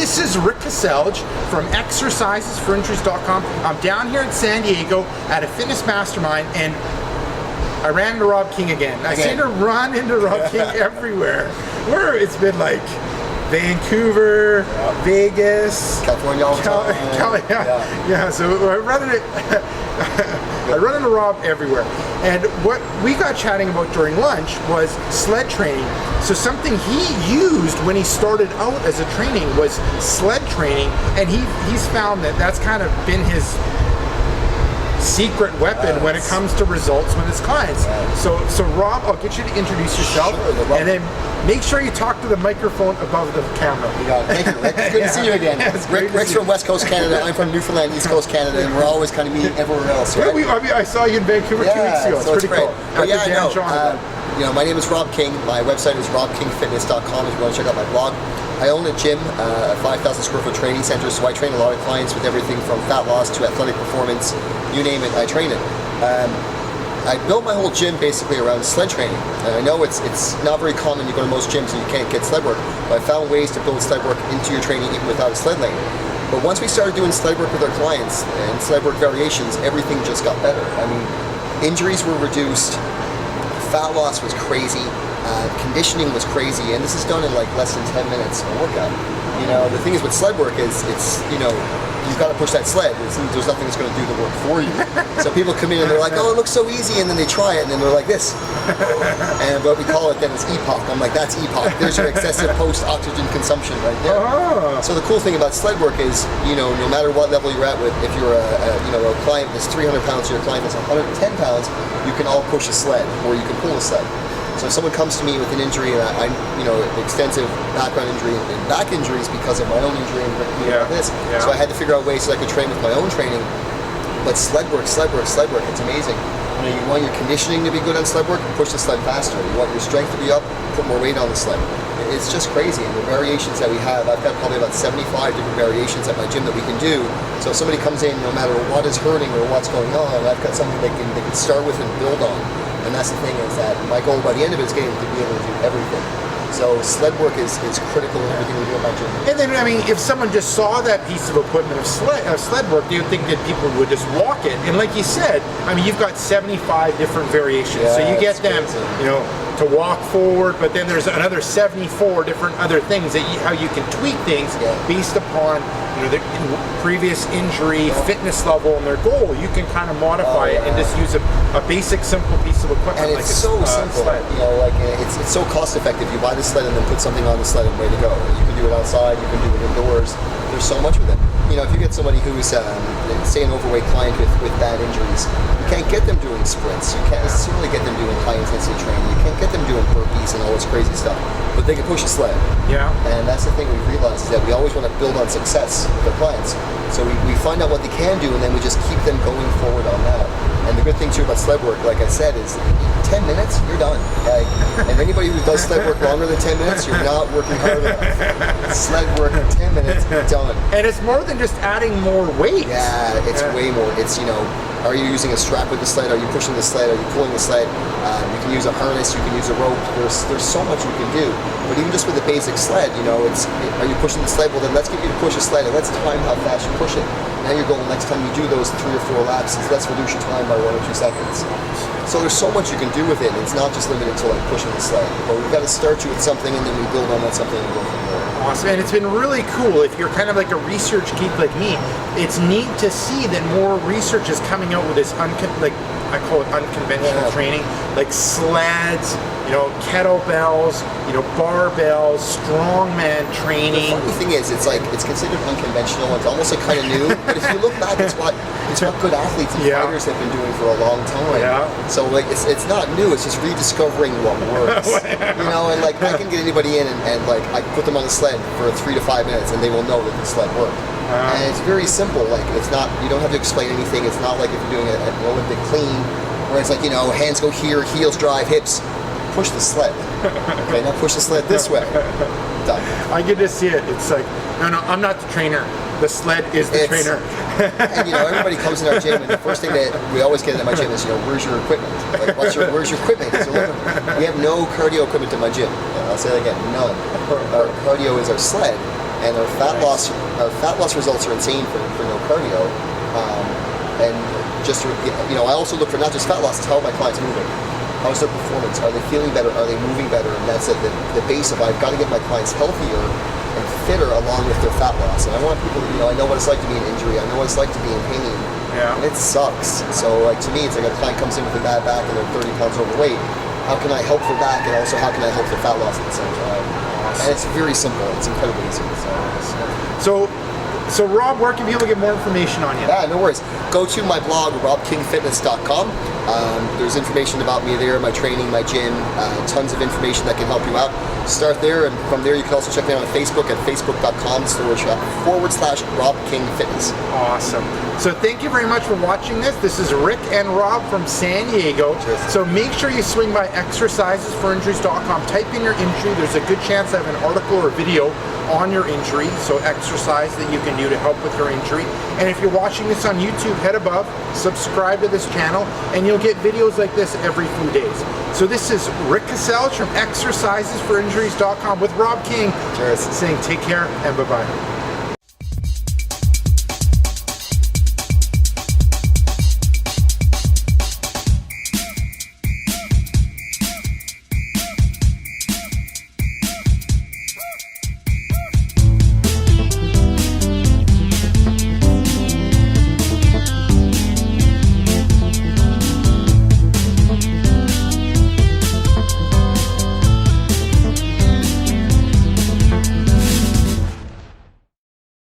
this is Rick Kaselj from exercisesforinjuries.com. I'm down here in San Diego at a fitness mastermind, and I ran into Rob King again. I seem to run into Rob King everywhere. Where it's been like Vancouver, Vegas, California all the time. Yeah, so I run into Rob everywhere. And what we got chatting about during lunch was sled training. So something he used when he started out as a training was sled training, and he's found that that's kind of been his secret weapon when it comes to results with his clients. So Rob, I'll get you to introduce yourself, and then make sure you talk to the microphone above the camera. You got it. Thank you, Rick. It's good to see you again. Rick's from West Coast Canada. I'm from Newfoundland, East Coast Canada, and we're always kind of meeting everywhere else. Right? I saw you in Vancouver 2 weeks ago. It's pretty cool. My name is Rob King. My website is robkingfitness.com if you want to check out my blog. I own a gym, a 5,000 square foot training center, so I train a lot of clients with everything from fat loss to athletic performance. You name it, I train it. I built my whole gym basically around sled training. And I know it's not very common. You go to most gyms and you can't get sled work, but I found ways to build sled work into your training even without a sled lane. But once we started doing sled work with our clients and sled work variations, everything just got better. I mean, injuries were reduced, fat loss was crazy, conditioning was crazy, and this is done in like less than 10 minutes a workout. You know, the thing is with sled work is you've got to push that sled. There's nothing that's going to do the work for you. So people come in and they're like, oh, it looks so easy, and then they try it and then they're like this. And what we call it then is EPOC. I'm like, that's EPOC. There's your excessive post-oxygen consumption right there. So the cool thing about sled work is, no matter what level you're at with, if you're a client that's 300 pounds or a client that's 110 pounds, you can all push a sled or you can pull a sled. So if someone comes to me with an injury, and I extensive background injury and back injuries because of my own injury and this, so I had to figure out ways so I could train with my own training. But sled work, it's amazing. You want your conditioning to be good on sled work, push the sled faster. You want your strength to be up, put more weight on the sled. It's just crazy, and the variations that we have, I've got probably about 75 different variations at my gym that we can do. So if somebody comes in, no matter what is hurting or what's going on, I've got something they can start with and build on. And that's the thing, is that my goal by the end of it is getting to be able to do everything. So sled work is critical in everything we do at my gym. And then, I mean, if someone just saw that piece of equipment of sled work, they would think that people would just walk it. And like you said, I mean, you've got 75 different variations. So you get them, to walk forward, but then there's another 74 different other things how you can tweak things based upon their previous injury, fitness level, and their goal. You can kind of modify it and just use a basic, simple piece of equipment. And it's so simple. Sled. It's so cost effective. You buy the sled and then put something on the sled and way to go. You can do it outside. You can do it indoors. There's so much with it. If you get somebody who's, say, an overweight client with bad injuries, you can't get them doing sprints. You can't necessarily get them doing high-intensity training. You can't get them doing burpees and all this crazy stuff. But they can push a sled. Yeah. And that's the thing we've realized, is that we always want to build on success with our clients. So we find out what they can do, and then we just keep them going forward on that. And the good thing, too, about sled work, like I said, is 10 minutes, you're done. And anybody who does sled work longer than 10 minutes, you're not working hard enough. Sled work, 10 minutes, done. And it's more than just adding more weight. Yeah, it's way more. It's, are you using a strap with the sled? Are you pushing the sled? Are you pulling the sled? You can use a harness, you can use a rope. There's so much you can do. But even just with a basic sled, are you pushing the sled? Well, then let's get you to push a sled, and let's time how fast you push it. Now your goal next time you do those 3 or 4 laps is let's reduce your time by 1 or 2 seconds. So there's so much you can do with it, and it's not just limited to pushing the sled. But we've got to start you with something, and then we build on that something and go from there. Awesome, and it's been really cool. If you're kind of like a research geek like me, it's neat to see that more research is coming out with this I call it unconventional training, like sleds, kettlebells, barbells, strongman training. The funny thing is, it's considered unconventional. It's almost kind of new. But if you look back, it's what good athletes and fighters have been doing for a long time. Yeah. So it's not new. It's just rediscovering what works. And I can get anybody in and I put them on the sled for 3 to 5 minutes, and they will know that the sled worked. And it's very simple. It's not. You don't have to explain anything. It's not like if you're doing an Olympic clean, where it's hands go here, heels drive, hips. Push the sled. Okay, now push the sled this way. Done. I get to see it. It's like, no, I'm not the trainer. The sled is the trainer. And everybody comes in our gym, and the first thing that we always get at my gym is, where's your equipment? Where's your equipment? We have no cardio equipment in my gym. And I'll say that again, none. Our cardio is our sled, and our fat loss results are insane for no cardio. And just I also look for not just fat loss, how are my clients moving? How's their performance? Are they feeling better? Are they moving better? And that's at the base of I've got to get my clients healthier and fitter along with their fat loss. And I want people to, I know what it's like to be in injury. I know what it's like to be in pain. Yeah. And it sucks. So like to me, it's like a client comes in with a bad back and they're 30 pounds overweight. How can I help their back, and also how can I help their fat loss at the same time? And it's very simple. It's incredibly easy. So Rob, where can people get more information on you? Yeah, no worries. Go to my blog, robkingfitness.com. There's information about me there, my training, my gym, tons of information that can help you out. Start there, and from there you can also check me out on Facebook at facebook.com/RobKingFitness. Awesome. So thank you very much for watching this. This is Rick and Rob from San Diego. Cheers. So make sure you swing by exercisesforinjuries.com. Type in your injury. There's a good chance I have an article or video on your injury, so exercise that you can do to help with your injury. And if you're watching this on YouTube, head above, subscribe to this channel, and you'll get videos like this every few days. So this is Rick Kaselj from exercisesforinjuries.com with Rob King. Cheers. Saying take care and bye-bye.